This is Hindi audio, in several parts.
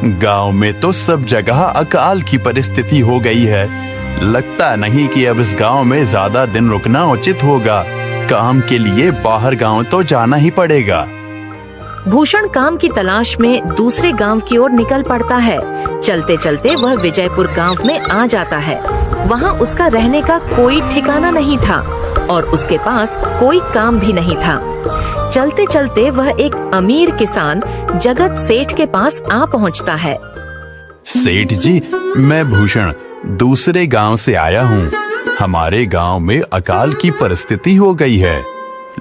गांव में तो सब जगह अकाल की परिस्थिति हो गई है। लगता नहीं कि अब इस गांव में ज्यादा दिन रुकना उचित होगा। काम के लिए बाहर गांव तो जाना ही पड़ेगा। भूषण काम की तलाश में दूसरे गांव की ओर निकल पड़ता है। चलते चलते वह विजयपुर गांव में आ जाता है। वहां उसका रहने का कोई ठिकाना नहीं था और उसके पास कोई काम भी नहीं था। चलते चलते वह एक अमीर किसान जगत सेठ के पास आ पहुंचता है। सेठ जी, मैं भूषण दूसरे गांव से आया हूँ। हमारे गांव में अकाल की परिस्थिति हो गई है।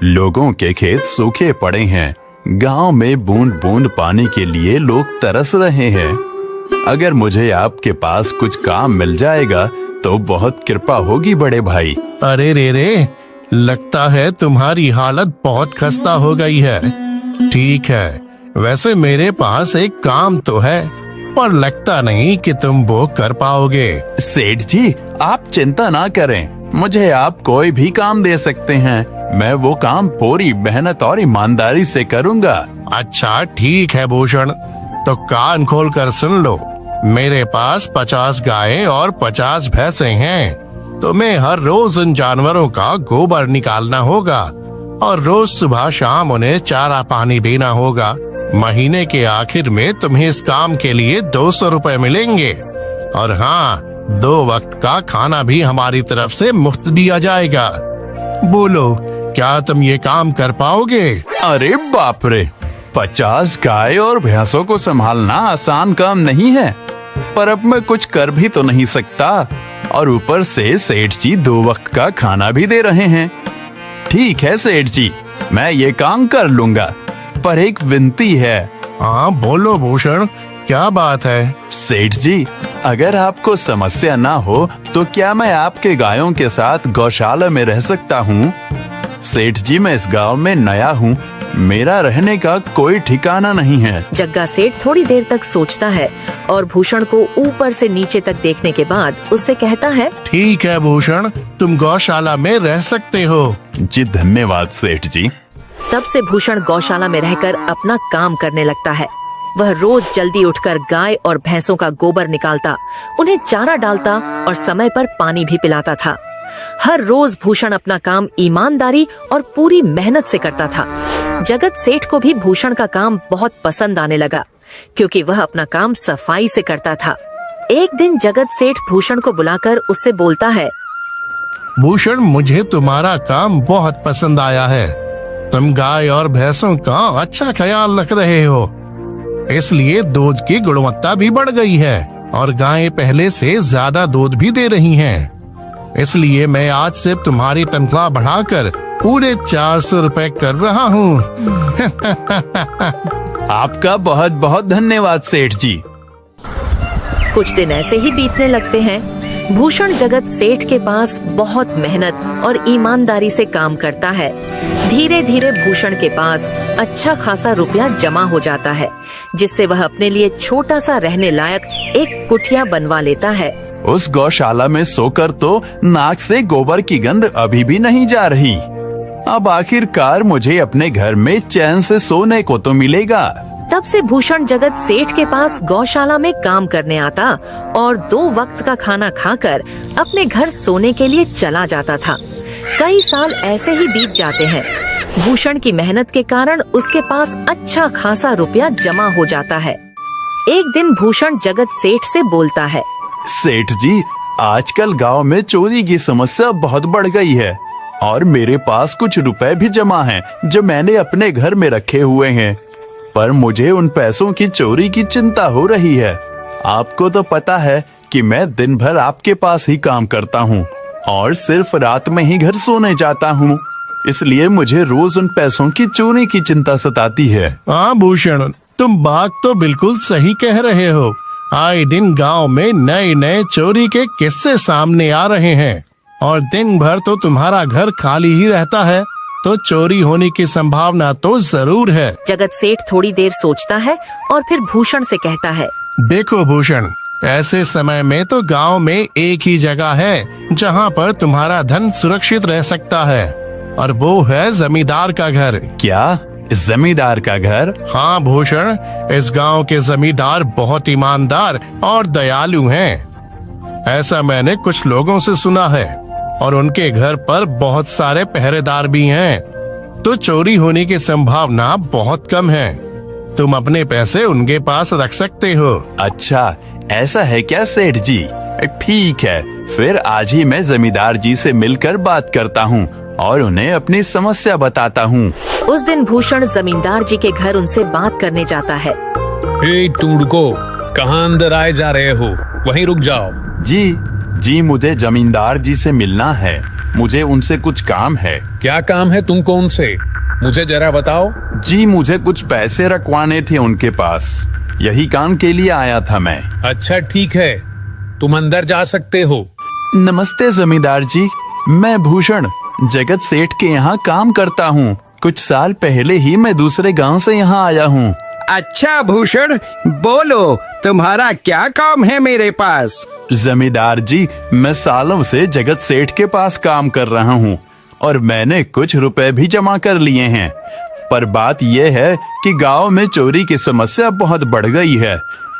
लोगों के खेत सूखे पड़े हैं। गांव में बूंद बूंद पानी के लिए लोग तरस रहे हैं। अगर मुझे आपके पास कुछ काम मिल जाएगा तो बहुत कृपा होगी बड़े भाई। अरे रे, लगता है तुम्हारी हालत बहुत खस्ता हो गई है। ठीक है, वैसे मेरे पास एक काम तो है, पर लगता नहीं कि तुम वो कर पाओगे। सेठ जी, आप चिंता ना करें। मुझे आप कोई भी काम दे सकते हैं। मैं वो काम पूरी मेहनत और ईमानदारी से करूंगा। अच्छा ठीक है भूषण, तो कान खोल कर सुन लो। मेरे पास 50 गायें और 50 भैंसे हैं। तुम्हें हर रोज इन जानवरों का गोबर निकालना होगा और रोज सुबह शाम उन्हें चारा पानी देना होगा। महीने के आखिर में तुम्हें इस काम के लिए 200 रुपए मिलेंगे। और हाँ, 2 वक्त का खाना भी हमारी तरफ से मुफ्त दिया जाएगा। बोलो, क्या तुम ये काम कर पाओगे? अरे बाप रे, 50 गाय और भैंसों को संभालना आसान काम नहीं है, पर अब मैं कुछ कर भी तो नहीं सकता। और ऊपर से सेठ जी 2 वक्त का खाना भी दे रहे हैं। ठीक है सेठ जी, मैं ये काम कर लूंगा, पर एक विनती है। हाँ बोलो भूषण, क्या बात है? सेठ जी, अगर आपको समस्या ना हो तो क्या मैं आपके गायों के साथ गौशाला में रह सकता हूँ? सेठ जी, मैं इस गांव में नया हूँ। मेरा रहने का कोई ठिकाना नहीं है। जग्गा सेठ थोड़ी देर तक सोचता है और भूषण को ऊपर से नीचे तक देखने के बाद उससे कहता है, ठीक है भूषण, तुम गौशाला में रह सकते हो। जी धन्यवाद सेठ जी। तब से भूषण गौशाला में रहकर अपना काम करने लगता है। वह रोज जल्दी उठकर गाय और भैंसों का गोबर निकालता, उन्हें चारा डालता और समय पर पानी भी पिलाता था। हर रोज भूषण अपना काम ईमानदारी और पूरी मेहनत से करता था। जगत सेठ को भी भूषण का काम बहुत पसंद आने लगा, क्योंकि वह अपना काम सफाई से करता था। एक दिन जगत सेठ भूषण को बुलाकर उससे बोलता है, भूषण, मुझे तुम्हारा काम बहुत पसंद आया है। तुम गाय और भैंसों का अच्छा ख्याल रख रहे हो, इसलिए दूध की गुणवत्ता भी बढ़ गई है और गायें पहले से ज्यादा दूध भी दे रही हैं। इसलिए मैं आज से तुम्हारी तनख्वाह बढ़ाकर पूरे 400 रुपए कर रहा हूँ। आपका बहुत बहुत धन्यवाद सेठ जी। कुछ दिन ऐसे ही बीतने लगते हैं। भूषण जगत सेठ के पास बहुत मेहनत और ईमानदारी से काम करता है। धीरे धीरे भूषण के पास अच्छा खासा रुपया जमा हो जाता है, जिससे वह अपने लिए छोटा सा रहने लायक एक कुटिया बनवा लेता है। उस गौशाला में सोकर तो नाक से गोबर की गंध अभी भी नहीं जा रही। अब आखिरकार मुझे अपने घर में चैन से सोने को तो मिलेगा। तब से भूषण जगत सेठ के पास गौशाला में काम करने आता और 2 वक्त का खाना खाकर अपने घर सोने के लिए चला जाता था। कई साल ऐसे ही बीत जाते हैं। भूषण की मेहनत के कारण उसके पास अच्छा खासा रुपया जमा हो जाता है। एक दिन भूषण जगत सेठ से बोलता है, सेठ जी, आजकल गांव में चोरी की समस्या बहुत बढ़ गई है और मेरे पास कुछ रुपए भी जमा हैं जो मैंने अपने घर में रखे हुए हैं, पर मुझे उन पैसों की चोरी की चिंता हो रही है। आपको तो पता है कि मैं दिन भर आपके पास ही काम करता हूँ और सिर्फ रात में ही घर सोने जाता हूँ, इसलिए मुझे रोज उन पैसों की चोरी की चिंता सताती है। हाँ भूषण, तुम बात तो बिल्कुल सही कह रहे हो। आए दिन गांव में नए नए चोरी के किस्से सामने आ रहे हैं और दिन भर तो तुम्हारा घर खाली ही रहता है, तो चोरी होने की संभावना तो जरूर है। जगत सेठ थोड़ी देर सोचता है और फिर भूषण से कहता है, देखो भूषण, ऐसे समय में तो गांव में एक ही जगह है जहां पर तुम्हारा धन सुरक्षित रह सकता है, और वो है जमींदार का घर। क्या जमींदार का घर? हाँ भूषण, इस गांव के जमींदार बहुत ईमानदार और दयालु हैं। ऐसा मैंने कुछ लोगों से सुना है और उनके घर पर बहुत सारे पहरेदार भी हैं, तो चोरी होने की संभावना बहुत कम है। तुम अपने पैसे उनके पास रख सकते हो। अच्छा, ऐसा है क्या सेठ जी? ठीक है, फिर आज ही मैं जमींदार जी से मिलकर बात करता हूँ और उन्हें अपनी समस्या बताता हूँ। उस दिन भूषण जमींदार जी के घर उनसे बात करने जाता है। हे टूडको, कहाँ अंदर आए जा रहे हो? वहीं रुक जाओ। जी, मुझे जमींदार जी से मिलना है। मुझे उनसे कुछ काम है। क्या काम है तुमको उनसे? मुझे जरा बताओ। जी, मुझे कुछ पैसे रखवाने थे उनके पास, यही काम के लिए आया था मैं। अच्छा ठीक है, तुम अंदर जा सकते हो। नमस्ते जमींदार जी, मैं भूषण जगत सेठ के यहाँ काम करता हूँ। कुछ साल पहले ही मैं दूसरे गांव से यहाँ आया हूँ। अच्छा भूषण, बोलो तुम्हारा क्या काम है मेरे पास? जमींदार जी, मैं सालों से जगत सेठ के पास काम कर रहा हूँ और मैंने कुछ रुपए भी जमा कर लिए हैं। पर बात यह है कि गांव में चोरी की समस्या बहुत बढ़ गई है,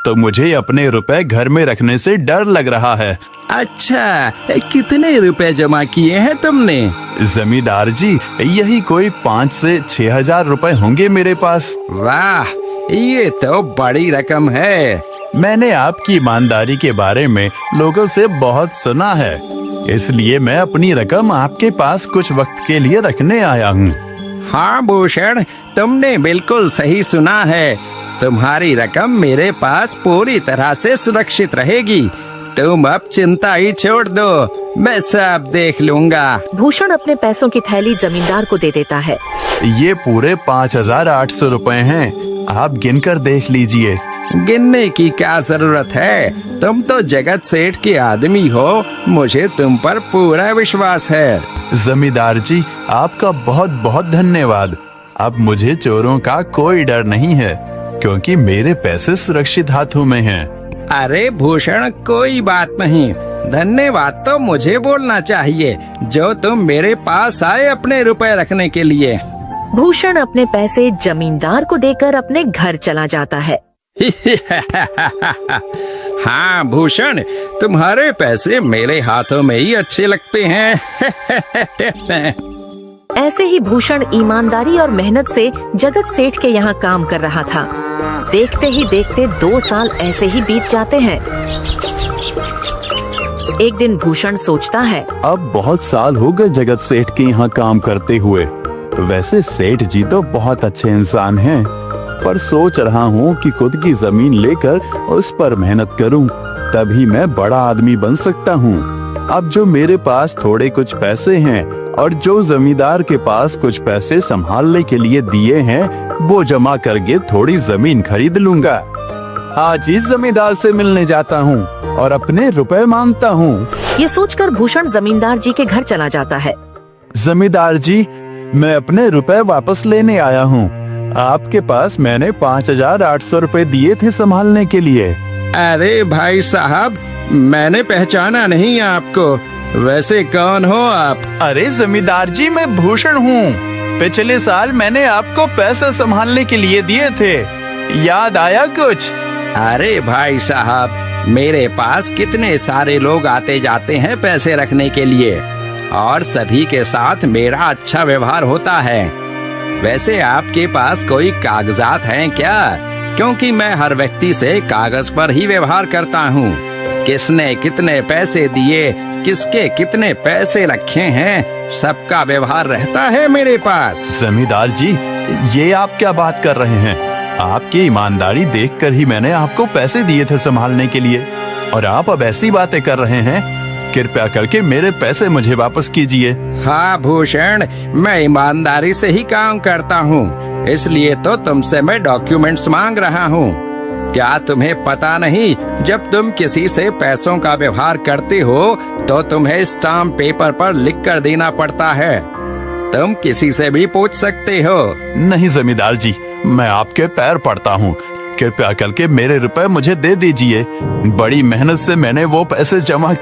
तो मुझे अपने रुपए घर में रखने से डर लग रहा है। अच्छा, कितने रुपए जमा किए हैं तुमने? जमींदार जी, यही कोई 5 से 6 हजार रुपए होंगे मेरे पास। वाह, ये तो बड़ी रकम है। मैंने आपकी ईमानदारी के बारे में लोगों से बहुत सुना है, इसलिए मैं अपनी रकम आपके पास कुछ वक्त के लिए रखने आया हूँ। हाँ भूषण, तुमने बिल्कुल सही सुना है। तुम्हारी रकम मेरे पास पूरी तरह से सुरक्षित रहेगी। तुम अब चिंता ही छोड़ दो, मैं सब देख लूंगा। भूषण अपने पैसों की थैली जमींदार को दे देता है। ये पूरे 5,800 रुपए हैं, आप गिनकर देख लीजिए। गिनने की क्या जरूरत है? तुम तो जगत सेठ के आदमी हो, मुझे तुम पर पूरा विश्वास है। जमींदार जी, आपका बहुत बहुत धन्यवाद। अब मुझे चोरों का कोई डर नहीं है, क्योंकि मेरे पैसे सुरक्षित हाथों में हैं। अरे भूषण, कोई बात नहीं, धन्यवाद तो मुझे बोलना चाहिए, जो तुम मेरे पास आए अपने रुपए रखने के लिए। भूषण अपने पैसे जमींदार को देकर अपने घर चला जाता है। हाँ भूषण, तुम्हारे पैसे मेरे हाथों में ही अच्छे लगते हैं। ऐसे ही भूषण ईमानदारी और मेहनत से जगत सेठ के यहाँ काम कर रहा था। देखते ही देखते 2 साल ऐसे ही बीत जाते हैं। एक दिन भूषण सोचता है, अब बहुत साल हो गए जगत सेठ के यहाँ काम करते हुए। वैसे सेठ जी तो बहुत अच्छे इंसान हैं, पर सोच रहा हूँ कि खुद की जमीन लेकर उस पर मेहनत करूँ, तभी मैं बड़ा आदमी बन सकता हूँ। अब जो मेरे पास थोड़े कुछ पैसे हैं और जो जमींदार के पास कुछ पैसे संभालने के लिए दिए हैं, वो जमा करके थोड़ी जमीन खरीद लूंगा। आज ही जमींदार से मिलने जाता हूँ और अपने रुपए मांगता हूँ। ये सोचकर भूषण जमींदार जी के घर चला जाता है। जमींदार जी, मैं अपने रुपए वापस लेने आया हूँ। आपके पास मैंने 5,800 रुपए दिए थे संभालने के लिए। अरे भाई साहब, मैंने पहचाना नहीं आपको, वैसे कौन हो आप? अरे जमींदार जी, मैं भूषण हूँ। पिछले साल मैंने आपको पैसे संभालने के लिए दिए थे, याद आया कुछ? अरे भाई साहब, मेरे पास कितने सारे लोग आते जाते हैं पैसे रखने के लिए, और सभी के साथ मेरा अच्छा व्यवहार होता है। वैसे आपके पास कोई कागजात हैं क्या? क्योंकि मैं हर व्यक्ति से कागज पर ही व्यवहार करता हूँ। किसने कितने पैसे दिए, किसके कितने पैसे रखे हैं, सबका व्यवहार रहता है मेरे पास। जमींदार जी, ये आप क्या बात कर रहे हैं? आपकी ईमानदारी देखकर ही मैंने आपको पैसे दिए थे संभालने के लिए, और आप अब ऐसी बातें कर रहे हैं। कृपया करके मेरे पैसे मुझे वापस कीजिए। हाँ भूषण, मैं ईमानदारी से ही काम करता हूँ, इसलिए तो तुमसे मैं डॉक्यूमेंट्स मांग रहा हूँ। क्या तुम्हें पता नहीं, जब तुम किसी से पैसों का व्यवहार करते हो तो तुम्हें स्टाम्प पेपर पर लिख कर देना पड़ता है। तुम किसी से भी पूछ सकते हो। नहीं जमींदार जी, मैं आपके पैर पड़ता हूँ, कृपया करके मेरे रुपए मुझे दे दीजिए। बड़ी मेहनत से मैंने वो पैसे जमा किए।